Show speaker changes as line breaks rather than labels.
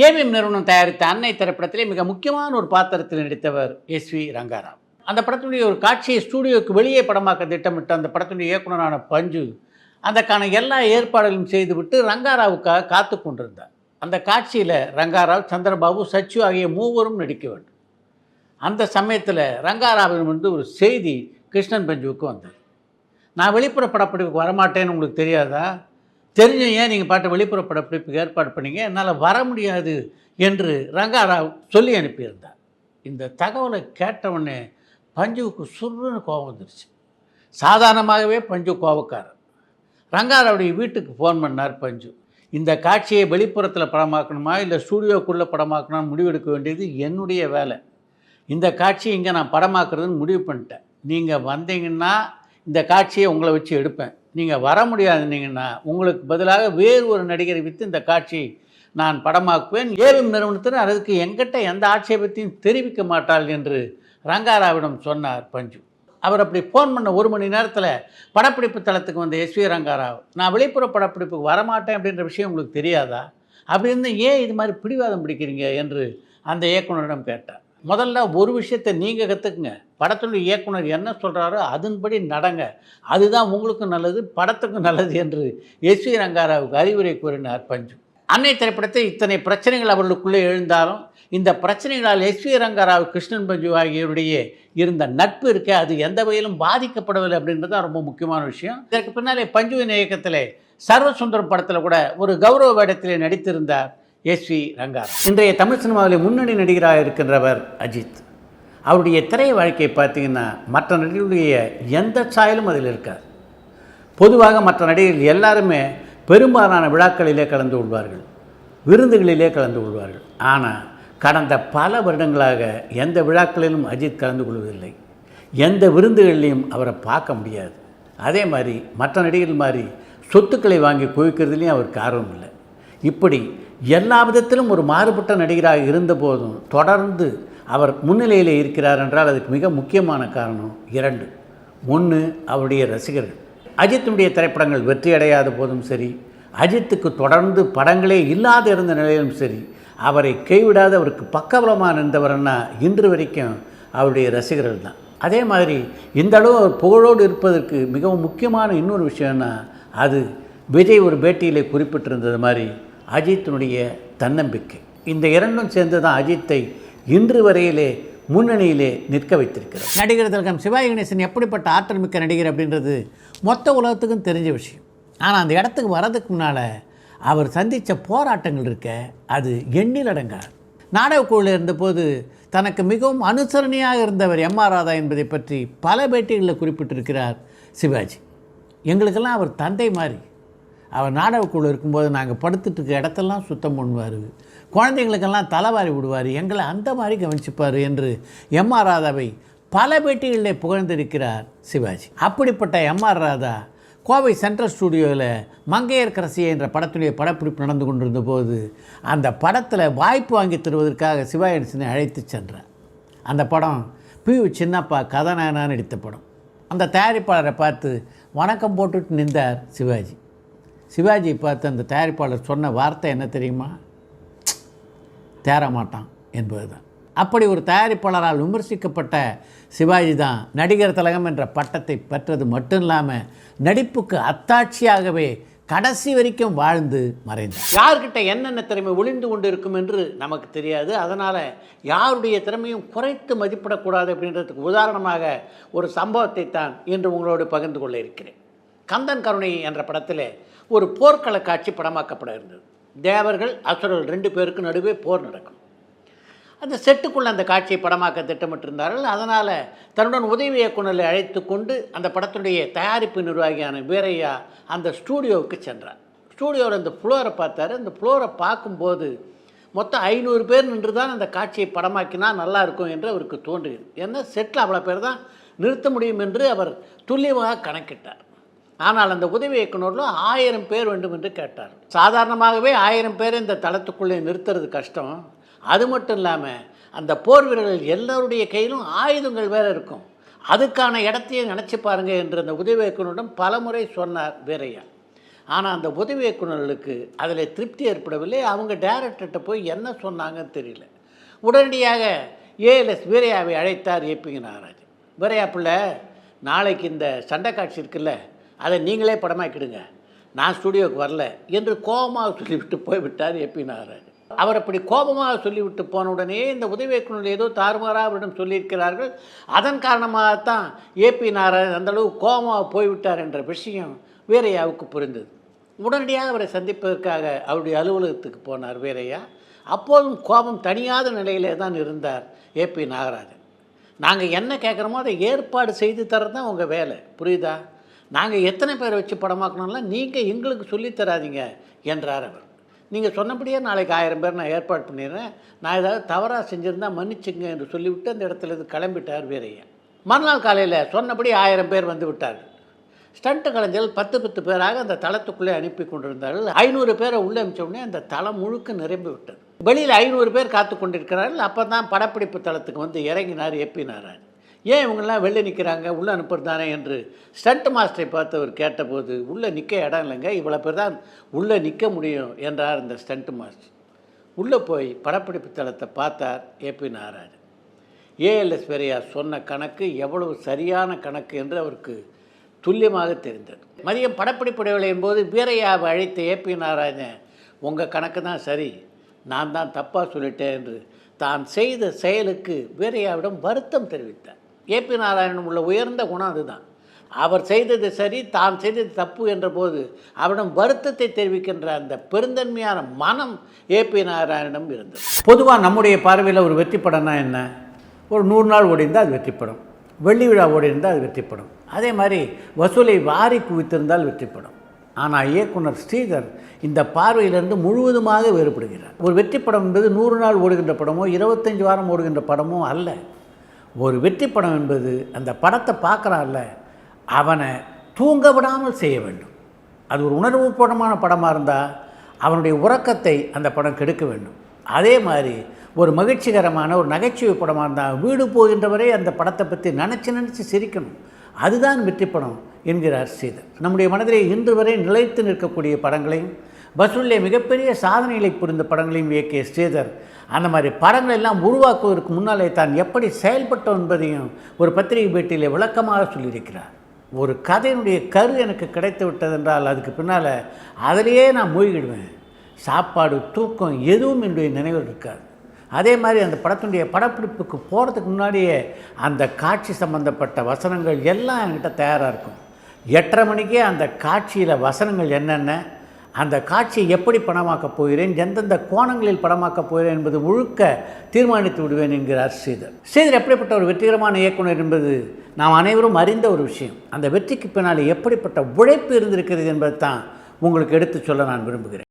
AVM நிறுவனம் தயாரித்த அன்னை திரைப்படத்திலே மிக முக்கியமான ஒரு பாத்திரத்தில் நடித்தவர் எஸ்வி ரங்காராவ். அந்த படத்தினுடைய ஒரு காட்சியை ஸ்டூடியோவுக்கு வெளியே படமாக்க திட்டமிட்ட அந்த படத்தினுடைய இயக்குனரான பஞ்சு அதற்கான எல்லா ஏற்பாடுகளும் செய்துவிட்டு ரங்காராவுக்காக காத்து கொண்டிருந்தார். அந்த காட்சியில் ரங்காராவ், சந்திரபாபு, சச்சு ஆகிய மூவரும் நடிக்க வேண்டும். அந்த சமயத்தில் ரங்காராவின் ஒரு செய்தி கிருஷ்ணன் பஞ்சுவுக்கு வந்தது. நான் வெளிப்புற படப்பிடிப்புக்கு வரமாட்டேன்னு உங்களுக்கு தெரியாதா? தெரிஞ்சும் ஏன் நீங்கள் பாட்டு வெளிப்புற படப்பிடிப்புக்கு ஏற்பாடு பண்ணீங்க? என்னால் வர முடியாது என்று ரங்காராவ் சொல்லி அனுப்பியிருந்தார். இந்த தகவலை கேட்டவுடனே பஞ்சுவுக்கு சுருன்னு கோபம் வந்துருச்சு. சாதாரணமாகவே பஞ்சு கோபக்காரர். ரங்காராவுடைய வீட்டுக்கு ஃபோன் பண்ணார் பஞ்சு. இந்த காட்சியை வெளிப்புறத்தில் படமாக்கணுமா இல்லை ஸ்டூடியோக்குள்ளே படமாக்கணும்னு முடிவெடுக்க வேண்டியது என்னுடைய வேலை. இந்த காட்சியை இங்கே நான் படமாக்குறதுன்னு முடிவு பண்ணிட்டேன். நீங்கள் வந்தீங்கன்னா இந்த காட்சியை உங்களை வச்சு எடுப்பேன். நீங்கள் வர முடியாதுன்னீங்கன்னா உங்களுக்கு பதிலாக வேறு ஒரு நடிகரை வைத்து இந்த காட்சியை நான் படமாக்குவேன். ஏவிஎம் நிறுவனத்தினர் அதுக்கு எங்கிட்ட எந்த ஆட்சேபத்தையும் தெரிவிக்க மாட்டாள் என்று ரங்காராவிடம் சொன்னார் பஞ்சு. அவர் அப்படி ஃபோன் பண்ண 1 மணி நேரத்தில் படப்பிடிப்பு தளத்துக்கு வந்த எஸ்வி ரங்காராவ், நான் வெளிப்புற படப்பிடிப்புக்கு வரமாட்டேன் அப்படின்ற விஷயம் உங்களுக்கு தெரியாதா? அப்படி இருந்து ஏன் இது மாதிரி பிடிவாதம் பிடிக்கிறீங்க என்று அந்த இயக்குனரிடம் கேட்டார். முதல்ல ஒரு விஷயத்தை நீங்கள் கற்றுக்குங்க. படத்தினுடைய இயக்குனர் என்ன சொல்கிறாரோ அதன்படி நடங்க. அதுதான் உங்களுக்கும் நல்லது, படத்துக்கும் நல்லது என்று எஸ்வி ரங்காராவுக்கு அறிவுரை கூறினார் பஞ்சு. அன்னை திரைப்படத்தை இத்தனை பிரச்சனைகள் அவர்களுக்குள்ளே எழுந்தாலும் இந்த பிரச்சனைகளால் எஸ்வி ரங்காராவ், கிருஷ்ணன் பஞ்சு ஆகியோருடைய இருந்த நட்பு இருக்க அது எந்த வகையிலும் பாதிக்கப்படவில்லை அப்படின்றது தான் ரொம்ப முக்கியமான விஷயம். இதற்கு பின்னாலே பஞ்சுவின் இயக்கத்திலே சர்வசுந்தரம் படத்தில் கூட ஒரு கௌரவ வேடத்திலே நடித்திருந்தார் எஸ்வி ரங்காராவ். இன்றைய தமிழ் சினிமாவில் முன்னணி நடிகராக இருக்கின்றவர் அஜித். அவருடைய திரை வாழ்க்கையை பார்த்தீங்கன்னா மற்ற நடிகர்களுடைய எந்த சாயலும் அதில் இருக்காது. பொதுவாக மற்ற நடிகர்கள் எல்லாருமே பெரும்பாலான விழாக்களிலே கலந்து கொள்வார்கள், விருந்துகளிலே கலந்து கொள்வார்கள். ஆனால் கடந்த பல வருடங்களாக எந்த விழாக்களிலும் அஜித் கலந்து கொள்வதில்லை. எந்த விருந்துகளிலையும் அவரை பார்க்க முடியாது. அதே மாதிரி மற்ற நடிகர்கள் மாதிரி சொத்துக்களை வாங்கி குவிக்கிறதுலையும் அவருக்கு ஆர்வம் இல்லை. இப்படி எல்லா விதத்திலும் ஒரு மாறுபட்ட நடிகராக இருந்தபோதும் தொடர்ந்து அவர் முன்னிலையில் இருக்கிறார் என்றால் அதுக்கு மிக முக்கியமான காரணம் 2. 1, அவருடைய ரசிகர்கள். அஜித்துடைய திரைப்படங்கள் வெற்றி அடையாத போதும் சரி, அஜித்துக்கு தொடர்ந்து படங்களே இல்லாத இருந்த நிலையிலும் சரி, அவரை கைவிடாத அவருக்கு பக்கபலமாக இருந்தவர்னா இன்று வரைக்கும் அவருடைய ரசிகர்கள் தான். அதே மாதிரி இந்த அளவு அவர் புகழோடு இருப்பதற்கு மிகவும் முக்கியமான இன்னொரு விஷயம்னா அது விஜய் ஒரு பேட்டியிலே குறிப்பிட்டிருந்தது மாதிரி அஜித்தினுடைய தன்னம்பிக்கை. இந்த 2ம் சேர்ந்து தான் அஜித்தை இன்று வரையிலே முன்னணியிலே நிற்க வைத்திருக்கிறார். நடிகர் திலகம் சிவாஜி கணேசன் எப்படிப்பட்ட ஆற்றல் மிக்க நடிகர் அப்படின்றது மொத்த உலகத்துக்கும் தெரிஞ்ச விஷயம். ஆனால் அந்த இடத்துக்கு வர்றதுக்கு முன்னால் அவர் சந்தித்த போராட்டங்கள் இருக்க அது எண்ணில் அடங்காது. நாடகக்குழுவில் இருந்தபோது தனக்கு மிகவும் அனுசரணையாக இருந்தவர் எம்.ஆர். ராதா என்பதை பற்றி பல பேட்டிகளில் குறிப்பிட்டிருக்கிறார் சிவாஜி. எங்களுக்கெல்லாம் அவர் தந்தை மாதிரி. அவர் நாடகக்குழு இருக்கும்போது நாங்கள் படுத்துட்டு இருக்க இடத்தெல்லாம் சுத்தம் பண்ணுவார், குழந்தைங்களுக்கெல்லாம் தலைவாரி விடுவார், எங்களை அந்த மாதிரி கவனிச்சுப்பார் என்று எம்.ஆர். ராதாவை பல பேட்டிகளிலே புகழ்ந்திருக்கிறார் சிவாஜி. அப்படிப்பட்ட எம்.ஆர். ராதா கோவை சென்ட்ரல் ஸ்டூடியோவில் மங்கையர்க்கரசியை என்ற படத்துடைய படப்பிடிப்பு நடந்து கொண்டிருந்த போது அந்த படத்தில் வாய்ப்பு வாங்கி தருவதற்காக சிவாஜி கணேசனை அழைத்து சென்றார். அந்த படம் பி. சின்னப்பா கதாநாயகனாக நடித்த படம். அந்த தயாரிப்பாளரை பார்த்து வணக்கம் போட்டுட்டு நின்றார் சிவாஜி. சிவாஜியை பார்த்து அந்த தயாரிப்பாளர் சொன்ன வார்த்தை என்ன தெரியுமா? தேரமாட்டான் என்பது தான். அப்படி ஒரு தயாரிப்பாளரால் விமர்சிக்கப்பட்ட சிவாஜி தான் நடிகர் திலகம் என்ற பட்டத்தை பெற்றது மட்டும் இல்லாமல் நடிப்புக்கு அத்தாட்சியாகவே கடைசி வரைக்கும் வாழ்ந்து மறைந்தார். யார்கிட்ட என்னென்ன திறமை ஒளிந்து கொண்டு இருக்கும் என்று நமக்கு தெரியாது. அதனால் யாருடைய திறமையும் குறைத்து மதிப்பிடக்கூடாது அப்படின்றதுக்கு உதாரணமாக ஒரு சம்பவத்தை தான் இன்று உங்களோடு பகிர்ந்து கொள்ள இருக்கிறேன். கந்தன் கருணை என்ற படத்தில் ஒரு போர்க்கள காட்சி படமாக்கப்பட இருந்தது. தேவர்கள், அசுரர்கள் 2 பேருக்கு நடுவே போர் நடக்கும். அந்த செட்டுக்குள்ளே அந்த காட்சியை படமாக்க திட்டமிட்டிருந்தார்கள். அதனால் தன்னுடன் உதவி இயக்குநரை அழைத்து கொண்டு அந்த படத்துடைய தயாரிப்பு நிர்வாகியான வீரையா அந்த ஸ்டூடியோவுக்கு சென்றார். ஸ்டூடியோவில் அந்த ஃப்ளோரை பார்த்தார். அந்த ஃப்ளோரை பார்க்கும்போது மொத்தம் 500 பேர் நின்று தான் அந்த காட்சியை படமாக்கினா நல்லாயிருக்கும் என்று அவருக்கு தோன்றியது. ஏன்னா செட்டில் அவ்வளோ பேர் தான் நிறுத்த முடியும் என்று அவர் துல்லியமாக கணக்கிட்டார். ஆனால் அந்த உதவி இயக்குநரில் 1000 பேர் வேண்டும் என்று கேட்டார். சாதாரணமாகவே 1000 பேர் இந்த தளத்துக்குள்ளே நிறுத்துறது கஷ்டம். அது மட்டும் இல்லாமல் அந்த போர் வீரர்கள் எல்லோருடைய கையிலும் ஆயுதங்கள் வேறு இருக்கும். அதுக்கான இடத்தையே நினச்சி பாருங்கள் என்று அந்த உதவி இயக்குநரிடம் பல முறை சொன்னார் வீரையா. ஆனால் அந்த உதவி இயக்குநர்களுக்கு அதில் திருப்தி ஏற்படவில்லை. அவங்க டைரக்டர்கிட்ட போய் என்ன சொன்னாங்கன்னு தெரியல. உடனடியாக ஏஎல்எஸ் வீரையாவை அழைத்தார் ஏபி நாகராஜன். வீரையா பிள்ளை, நாளைக்கு இந்த சண்டை காட்சி இருக்குல்ல, அதை நீங்களே படமாக்கிடுங்க, நான் ஸ்டுடியோவுக்கு வரல என்று கோபமாக சொல்லிவிட்டு போய்விட்டார் ஏபி நாகராஜன். அவர் அப்படி கோபமாக சொல்லிவிட்டு போன உடனே இந்த உதவி இயக்குநர்கள் ஏதோ தாறுமாறாக அவரிடம் சொல்லியிருக்கிறார்கள். அதன் காரணமாகத்தான் ஏபி நாகராஜன் அந்தளவு கோபமாக போய்விட்டார் என்ற விஷயம் வீரையாவுக்கு புரிந்தது. உடனடியாக அவரை சந்திப்பதற்காக அவருடைய அலுவலகத்துக்கு போனார் வீரையா. அப்போதும் கோபம் தணியாத நிலையிலே தான் இருந்தார் ஏபி நாகராஜன். நாங்கள் என்ன கேட்குறோமோ அதை ஏற்பாடு செய்து தர்றது தான் உங்கள் வேலை, புரியுதா? நாங்கள் எத்தனை பேரை வச்சு படமாக்கணும்லாம் நீங்கள் எங்களுக்கு சொல்லித்தராதீங்க என்றார் அவர். நீங்கள் சொன்னபடியே நாளைக்கு 1000 பேர் நான் ஏற்பாடு பண்ணிடுறேன், நான் ஏதாவது தவறாக செஞ்சுருந்தால் மன்னிச்சுங்க என்று சொல்லிவிட்டு அந்த இடத்துல கிளம்பிட்டார் வீரையா. மறுநாள் காலையில் சொன்னபடி 1000 பேர் வந்து விட்டார்கள். ஸ்டண்ட் கலைஞர்கள் 10 பேராக அந்த தளத்துக்குள்ளே அனுப்பி கொண்டிருந்தார்கள். 500 பேரை உள்ளே அனுப்பிச்ச உடனே அந்த தளம் முழுக்க நிரம்பி விட்டது. வெளியில் 500 பேர் காத்து கொண்டிருக்கிறார்கள். அப்போ தான் படப்பிடிப்பு தளத்துக்கு வந்து இறங்கினார் ஏபி நாகராஜன். ஏன் இவங்கெல்லாம் வெளில நிற்கிறாங்க, உள்ளே அனுப்புறதானே என்று ஸ்டண்ட் மாஸ்டரை பார்த்து அவர் கேட்டபோது, உள்ளே நிற்க இடம் இல்லைங்க, இவ்வளோ பேர் தான் உள்ளே நிற்க முடியும் என்றார் இந்த ஸ்டண்ட் மாஸ்டர். உள்ளே போய் படப்பிடிப்பு தளத்தை பார்த்தார் ஏபி நாகராஜன். ஏஎல்எஸ் வீரையா சொன்ன கணக்கு எவ்வளவு சரியான கணக்கு என்று அவருக்கு துல்லியமாக தெரிந்தது. மதியம் படப்பிடிப்பு இடைவேளையின் போது வீரையாவை அழைத்த ஏபி நாகராஜன், உங்கள் கணக்கு தான் சரி, நான் தான் தப்பாக சொல்லிட்டேன் என்று தான் செய்த செயலுக்கு வீரையாவிடம் வருத்தம் தெரிவித்தார். ஏபி நாராயணன் உள்ள உயர்ந்த குணம் அதுதான். அவர் செய்தது சரி, தான் செய்தது தப்பு என்ற போது அவரிடம் வருத்தத்தை தெரிவிக்கின்ற அந்த பெருந்தன்மையான மனம் ஏபி நாராயணனிடம் இருந்தது. பொதுவாக நம்முடைய பார்வையில் ஒரு வெற்றி படம்னா என்ன? ஒரு 100 நாள் ஓடிஇருந்தால் அது வெற்றி படம், வெள்ளி விழா ஓடிஇருந்தால் அது வெற்றி படம், அதே மாதிரி வசூலை வாரி குவித்திருந்தால் வெற்றி படம். ஆனால் இயக்குனர் ஸ்ரீதர் இந்த பார்வையிலிருந்து முழுவதுமாக வேறுபடுகிறார். ஒரு வெற்றி படம் என்பது 100 நாள் ஓடுகின்ற படமோ 25 வாரம் ஓடுகின்ற படமோ அல்ல. ஒரு வெற்றி படம் என்பது அந்த படத்தை பார்க்குறான்ல, அவனை தூங்க விடாமல் செய்ய வேண்டும். அது ஒரு உணர்வுபூர்வமான படமாக இருந்தால் அவனுடைய உறக்கத்தை அந்த படம் கெடுக்க வேண்டும். அதே மாதிரி ஒரு மகிழ்ச்சிகரமான ஒரு நகைச்சுவை படமாக இருந்தால் வீடு போகின்றவரை அந்த படத்தை பற்றி நினச்சி சிரிக்கணும். அதுதான் வெற்றி படம் என்கிறார் ஸ்ரீதர். நம்முடைய மனதிலே இன்று வரை நிலைத்து நிற்கக்கூடிய படங்களையும் வசூலிலே மிகப்பெரிய சாதனைகளை புரிந்த படங்களையும் இயக்கிய ஸ்ரீதர் அந்த மாதிரி படங்கள் எல்லாம் உருவாக்குவதற்கு முன்னாலே தான் எப்படி செயல்பட்டோம் என்பதையும் ஒரு பத்திரிகை பேட்டியிலே விளக்கமாக சொல்லியிருக்கிறார். ஒரு கதையினுடைய கரு எனக்கு கிடைத்து விட்டதென்றால் அதுக்கு பின்னால் அதிலேயே நான் மூழ்கிடுவேன். சாப்பாடு, தூக்கம் எதுவும் என்னுடைய நினைவில் இருக்காது. அதே மாதிரி அந்த படத்தினுடைய படப்பிடிப்புக்கு போகிறதுக்கு முன்னாடியே அந்த காட்சி சம்பந்தப்பட்ட வசனங்கள் எல்லாம் என்கிட்ட தயாராக இருக்கும். 8:30 மணிக்கே அந்த காட்சியில் வசனங்கள் என்னென்ன, அந்த காட்சியை எப்படி படமாக்கப் போகிறேன், எந்தெந்த கோணங்களில் படமாக்கப் போகிறேன் என்பது முழுக்க தீர்மானித்து விடுவேன் என்கிறார் ஸ்ரீதர். ஸ்ரீதர் எப்படிப்பட்ட ஒரு வெற்றிகரமான இயக்குனர் என்பது நாம் அனைவரும் அறிந்த ஒரு விஷயம். அந்த வெற்றிக்கு பின்னால் எப்படிப்பட்ட உழைப்பு இருந்திருக்கிறது என்பதை தான் உங்களுக்கு எடுத்து சொல்ல நான் விரும்புகிறேன்.